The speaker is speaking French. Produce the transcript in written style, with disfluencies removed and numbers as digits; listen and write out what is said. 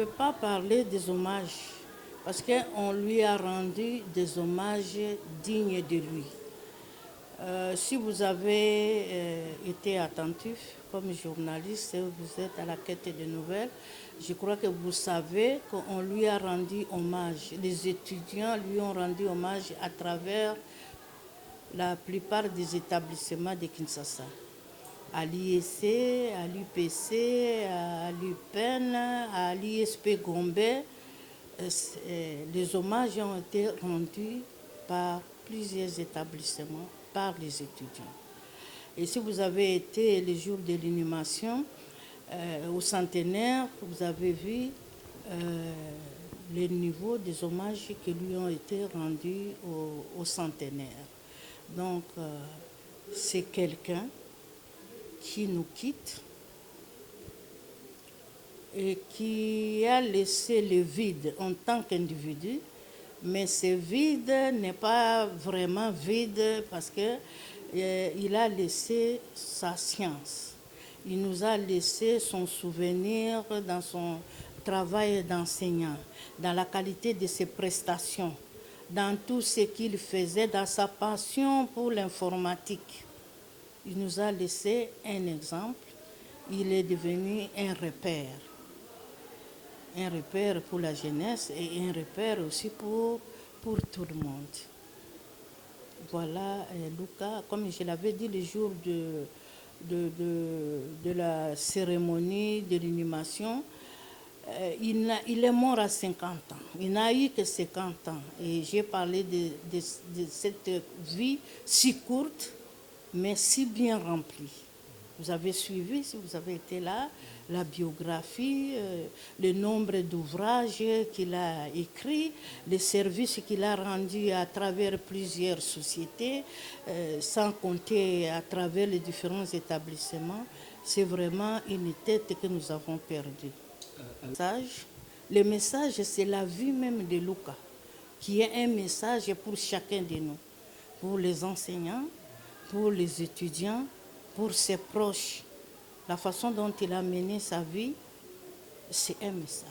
peux pas parler des hommages parce qu'on lui a rendu des hommages dignes de lui. Si vous avez été attentif comme journaliste, vous êtes à la quête de nouvelles, je crois que vous savez qu'on lui a rendu hommage. Les étudiants lui ont rendu hommage à travers la plupart des établissements de Kinshasa. À l'IEC, à l'UPC, à l'UPEN, à l'ISP Gombe, les hommages ont été rendus par plusieurs établissements, par les étudiants. Et si vous avez été le jour de l'inhumation au centenaire, vous avez vu le niveau des hommages qui lui ont été rendus au centenaire. Donc, c'est quelqu'un qui nous quitte et qui a laissé le vide en tant qu'individu, mais ce vide n'est pas vraiment vide parce qu'il a laissé sa science. Il nous a laissé son souvenir dans son travail d'enseignant, dans la qualité de ses prestations, dans tout ce qu'il faisait, dans sa passion pour l'informatique. Il nous a laissé un exemple. Il est devenu un repère pour la jeunesse et un repère aussi pour tout le monde. Voilà, Lucas, comme je l'avais dit le jour de la cérémonie de l'inhumation, il est mort à 50 ans. Il n'a eu que 50 ans. Et j'ai parlé de cette vie si courte, mais si bien remplie. Vous avez suivi, si vous avez été là, la biographie, le nombre d'ouvrages qu'il a écrits, les services qu'il a rendus à travers plusieurs sociétés, sans compter à travers les différents établissements. C'est vraiment une tête que nous avons perdue. Le message, c'est la vie même de Lucas, qui est un message pour chacun de nous, pour les enseignants, pour les étudiants, pour ses proches. La façon dont il a mené sa vie, c'est un message.